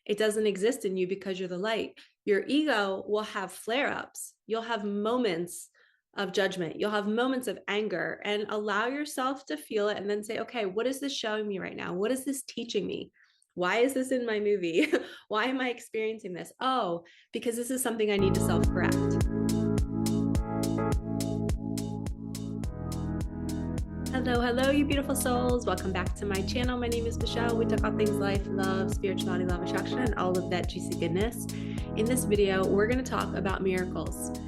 It doesn't exist in you because you're the light. Your ego will have flare-ups. You'll have moments of judgment. You'll have moments of anger, and allow yourself to feel it and then say, okay, what is this showing me right now? What is this teaching me? Why is this in my movie? Why am I experiencing this? Oh, because this is something I need to self-correct. Hello, you beautiful souls. Welcome back to my channel. My name is Michelle. We talk all things life, love, spirituality, love, attraction, and all of that juicy goodness. In this video, we're going to talk about miracles.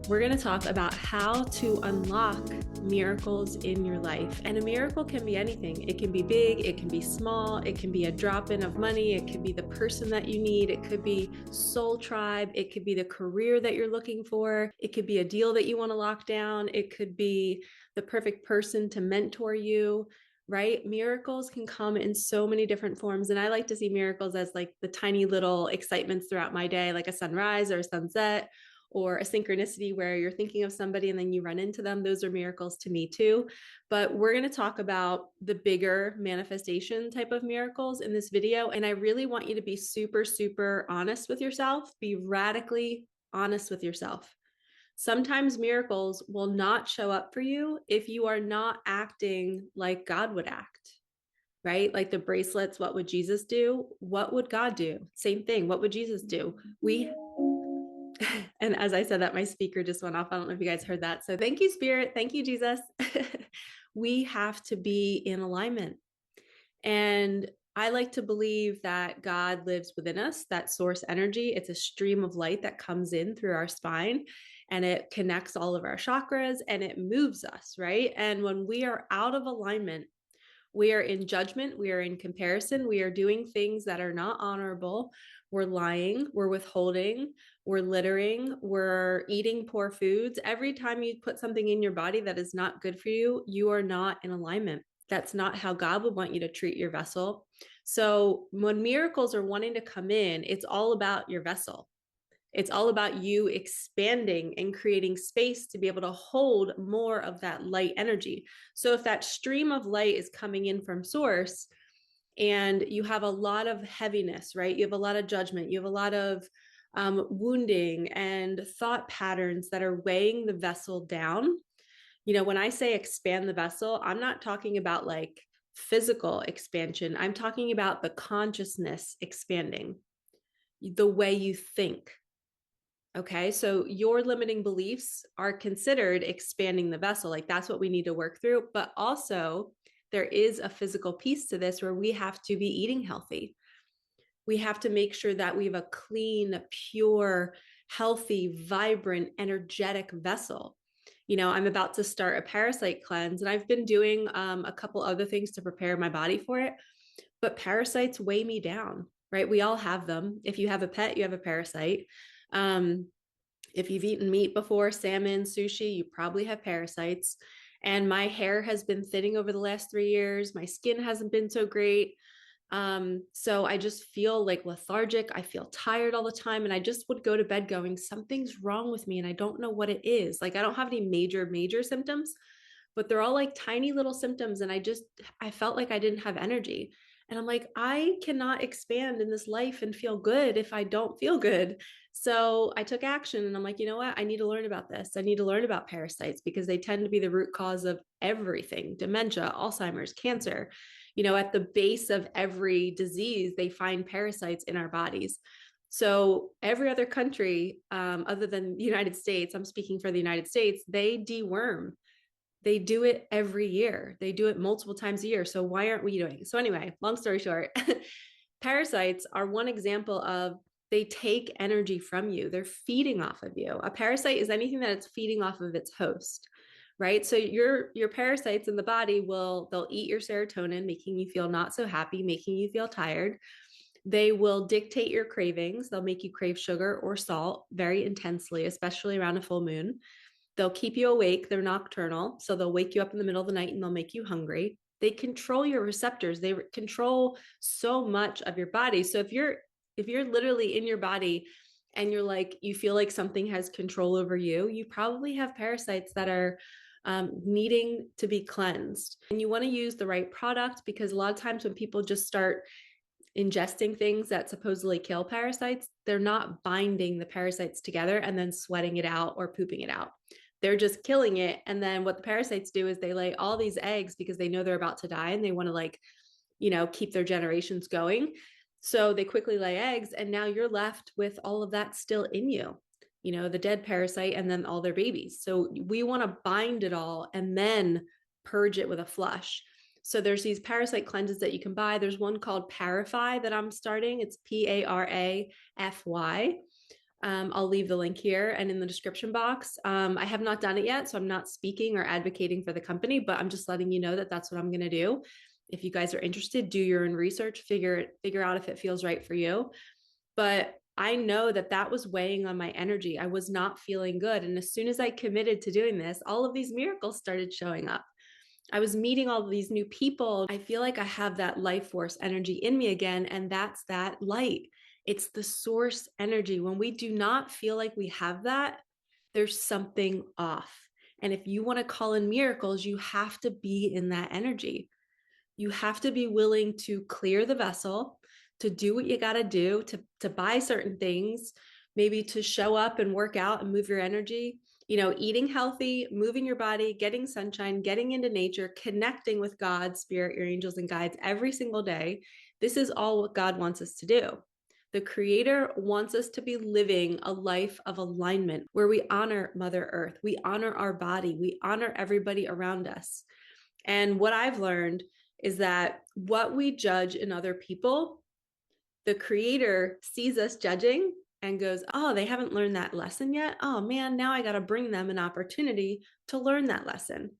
We're going to talk about how to unlock miracles in your life. And a miracle can be anything. It can be big, it can be small, it can be a drop-in of money, it could be the person that you need, it could be soul tribe, it could be the career that you're looking for, it could be a deal that you want to lock down, it could be the perfect person to mentor you, right? Miracles can come in so many different forms. And I like to see miracles as like the tiny little excitements throughout my day, like a sunrise or a sunset, or a synchronicity where you're thinking of somebody and then you run into them. Those are miracles to me too. But we're going to talk about the bigger manifestation type of miracles in this video. And I really want you to be super, super honest with yourself. Be radically honest with yourself. Sometimes miracles will not show up for you if you are not acting like God would act, right? Like the bracelets, what would Jesus do? What would God do? Same thing. What would Jesus do? And as I said that, my speaker just went off. I don't know if you guys heard that. So thank you, Spirit. Thank you, Jesus. We have to be in alignment. And I like to believe that God lives within us, that source energy. It's a stream of light that comes in through our spine and it connects all of our chakras and it moves us, right? And when we are out of alignment, we are in judgment, we are in comparison, we are doing things that are not honorable. We're lying, we're withholding, we're littering, we're eating poor foods. Every time you put something in your body that is not good for you, you are not in alignment. That's not how God would want you to treat your vessel. So when miracles are wanting to come in, it's all about your vessel. It's all about you expanding and creating space to be able to hold more of that light energy. So if that stream of light is coming in from source and you have a lot of heaviness, right? You have a lot of judgment, you have a lot of wounding and thought patterns that are weighing the vessel down. You know, when I say expand the vessel, I'm not talking about like physical expansion. I'm talking about the consciousness expanding, the way you think. Okay, so your limiting beliefs are considered expanding the vessel. Like that's what we need to work through. But also, there is a physical piece to this where we have to be eating healthy. We have to make sure that we have a clean, pure, healthy, vibrant, energetic vessel. You know, I'm about to start a parasite cleanse, and I've been doing a couple other things to prepare my body for it. But parasites weigh me down, right? We all have them. If you have a pet, you have a parasite. If you've eaten meat before, salmon, sushi, you probably have parasites. And my hair has been thinning over the last 3 years. My skin hasn't been so great. So I just feel like lethargic. I feel tired all the time. And I just would go to bed going, something's wrong with me. And I don't know what it is. Like I don't have any major symptoms, but they're all like tiny little symptoms. And I felt like I didn't have energy. And I'm like, I cannot expand in this life and feel good if I don't feel good. So I took action and I'm like, you know what? I need to learn about this. I need to learn about parasites because they tend to be the root cause of everything: dementia, Alzheimer's, cancer. You know, at the base of every disease, they find parasites in our bodies. So every other country, other than the United States, I'm speaking for the United States, they deworm. They do it every year. They do it multiple times a year. So why aren't we doing it? So anyway, long story short, parasites are one example of they take energy from you. They're feeding off of you. A parasite is anything that it's feeding off of its host, right? So your parasites in the body they'll eat your serotonin, making you feel not so happy, making you feel tired. They will dictate your cravings. They'll make you crave sugar or salt very intensely, especially around a full moon. They'll keep you awake. They're nocturnal. So they'll wake you up in the middle of the night and they'll make you hungry. They control your receptors. They control so much of your body. So if you're literally in your body and you're like, you feel like something has control over you, you probably have parasites that are needing to be cleansed. And you want to use the right product because a lot of times when people just start ingesting things that supposedly kill parasites, they're not binding the parasites together and then sweating it out or pooping it out. They're just killing it. And then what the parasites do is they lay all these eggs because they know they're about to die and they want to, like, keep their generations going. So they quickly lay eggs, and now you're left with all of that still in you, the dead parasite and then all their babies. So we want to bind it all and then purge it with a flush. So there's these parasite cleanses that you can buy. There's one called Parafy that I'm starting. It's Parafy. I'll leave the link here and in the description box. I have not done it yet, so I'm not speaking or advocating for the company, but I'm just letting you know that that's what I'm going to do. If you guys are interested, do your own research, figure out if it feels right for you. But I know that that was weighing on my energy. I was not feeling good. And as soon as I committed to doing this, all of these miracles started showing up. I was meeting all of these new people. I feel like I have that life force energy in me again. And that's that light. It's the source energy. When we do not feel like we have that, there's something off. And if you want to call in miracles, you have to be in that energy. You have to be willing to clear the vessel, to do what you got to do, to buy certain things, maybe to show up and work out and move your energy, eating healthy, moving your body, getting sunshine, getting into nature, connecting with God, spirit, your angels and guides every single day. This is all what God wants us to do. The Creator wants us to be living a life of alignment where we honor Mother Earth, we honor our body, we honor everybody around us. And what I've learned is that what we judge in other people, the Creator sees us judging and goes, oh, they haven't learned that lesson yet. Oh man, now I got to bring them an opportunity to learn that lesson.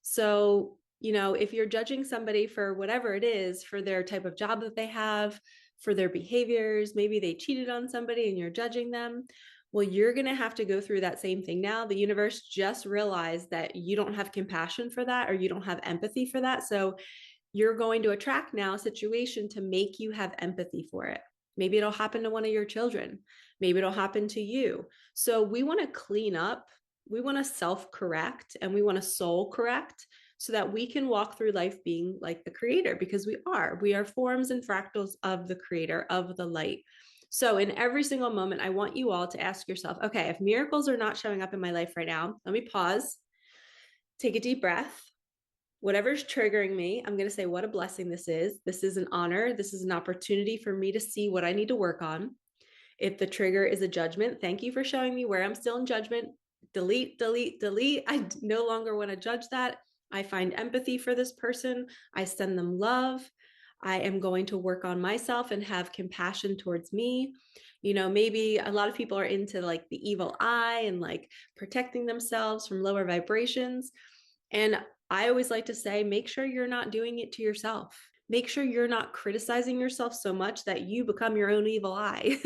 So, if you're judging somebody for whatever it is, for their type of job that they have, for their behaviors, maybe they cheated on somebody and you're judging them. Well, you're going to have to go through that same thing now. The universe just realized that you don't have compassion for that, or you don't have empathy for that. So you're going to attract now a situation to make you have empathy for it. Maybe it'll happen to one of your children. Maybe it'll happen to you. So we want to clean up. We want to self-correct, and we want to soul correct so that we can walk through life being like the Creator, because we are forms and fractals of the Creator, of the light. So in every single moment, I want you all to ask yourself, okay, if miracles are not showing up in my life right now, let me pause, take a deep breath. Whatever's triggering me, I'm going to say what a blessing this is. This is an honor. This is an opportunity for me to see what I need to work on. If the trigger is a judgment, thank you for showing me where I'm still in judgment. Delete, delete, delete. I no longer want to judge that. I find empathy for this person. I send them love. I am going to work on myself and have compassion towards me. Maybe a lot of people are into like the evil eye and like protecting themselves from lower vibrations. And I always like to say, make sure you're not doing it to yourself. Make sure you're not criticizing yourself so much that you become your own evil eye.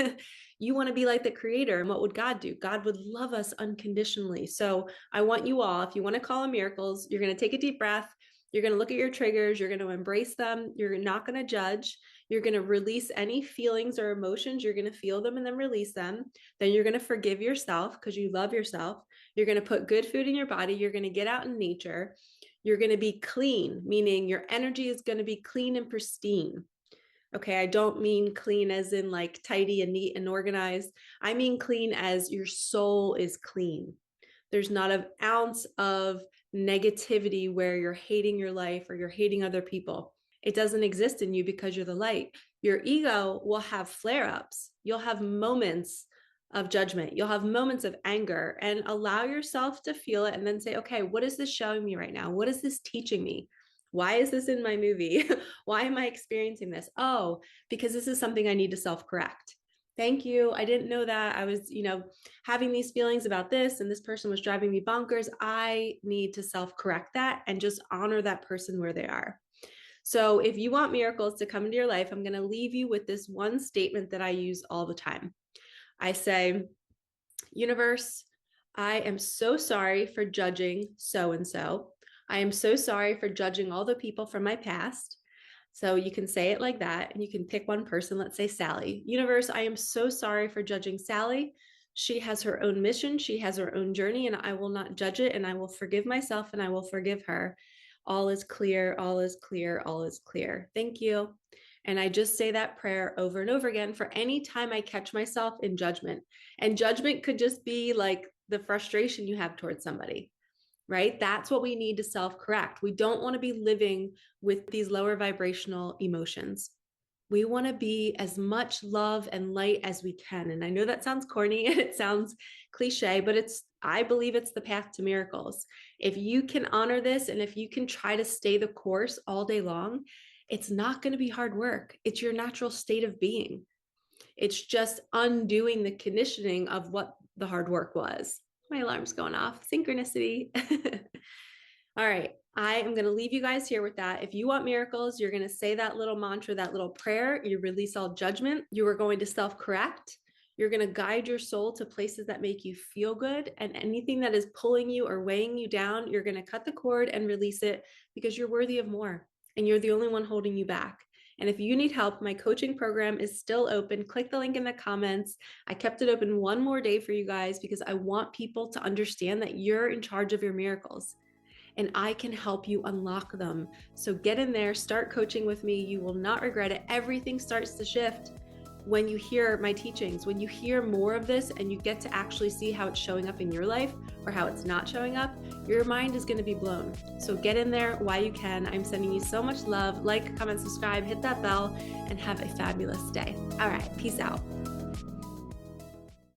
You want to be like the Creator. And what would God do? God would love us unconditionally. So I want you all, if you want to call them miracles, you're going to take a deep breath. You're going to look at your triggers. You're going to embrace them. You're not going to judge. You're going to release any feelings or emotions. You're going to feel them and then release them. Then you're going to forgive yourself because you love yourself. You're going to put good food in your body. You're going to get out in nature. You're going to be clean, meaning your energy is going to be clean and pristine. Okay, I don't mean clean as in like tidy and neat and organized. I mean clean as your soul is clean. There's not an ounce of negativity where you're hating your life or you're hating other people. It doesn't exist in you because you're the light. Your ego will have flare-ups. You'll have moments of judgment. You'll have moments of anger, and allow yourself to feel it and then say, okay, what is this showing me right now? What is this teaching me? Why is this in my movie? Why am I experiencing this? Oh, because this is something I need to self-correct. Thank you. I didn't know that. I was, having these feelings about this, and this person was driving me bonkers. I need to self-correct that and just honor that person where they are. So if you want miracles to come into your life, I'm going to leave you with this one statement that I use all the time. I say, universe, I am so sorry for judging so-and-so. I am so sorry for judging all the people from my past. So you can say it like that, and you can pick one person. Let's say Sally. Universe, I am so sorry for judging Sally. She has her own mission. She has her own journey, and I will not judge it, and I will forgive myself, and I will forgive her. All is clear, all is clear, all is clear. Thank you. And I just say that prayer over and over again for any time I catch myself in judgment. And judgment could just be like the frustration you have towards somebody, right? That's what we need to self-correct. We don't want to be living with these lower vibrational emotions. We want to be as much love and light as we can. And I know that sounds corny and it sounds cliche, but I believe it's the path to miracles. If you can honor this and if you can try to stay the course all day long, it's not going to be hard work. It's your natural state of being. It's just undoing the conditioning of what the hard work was. My alarm's going off. Synchronicity. All right. I am going to leave you guys here with that. If you want miracles, you're going to say that little mantra, that little prayer. You release all judgment. You are going to self-correct. You're going to guide your soul to places that make you feel good. And anything that is pulling you or weighing you down, you're going to cut the cord and release it because you're worthy of more. And you're the only one holding you back. And if you need help, my coaching program is still open. Click the link in the comments. I kept it open one more day for you guys because I want people to understand that you're in charge of your miracles and I can help you unlock them. So get in there, start coaching with me. You will not regret it. Everything starts to shift when you hear my teachings, when you hear more of this and you get to actually see how it's showing up in your life or how it's not showing up, your mind is going to be blown. So get in there while you can. I'm sending you so much love. Like, comment, subscribe, hit that bell, and have a fabulous day. All right, peace out.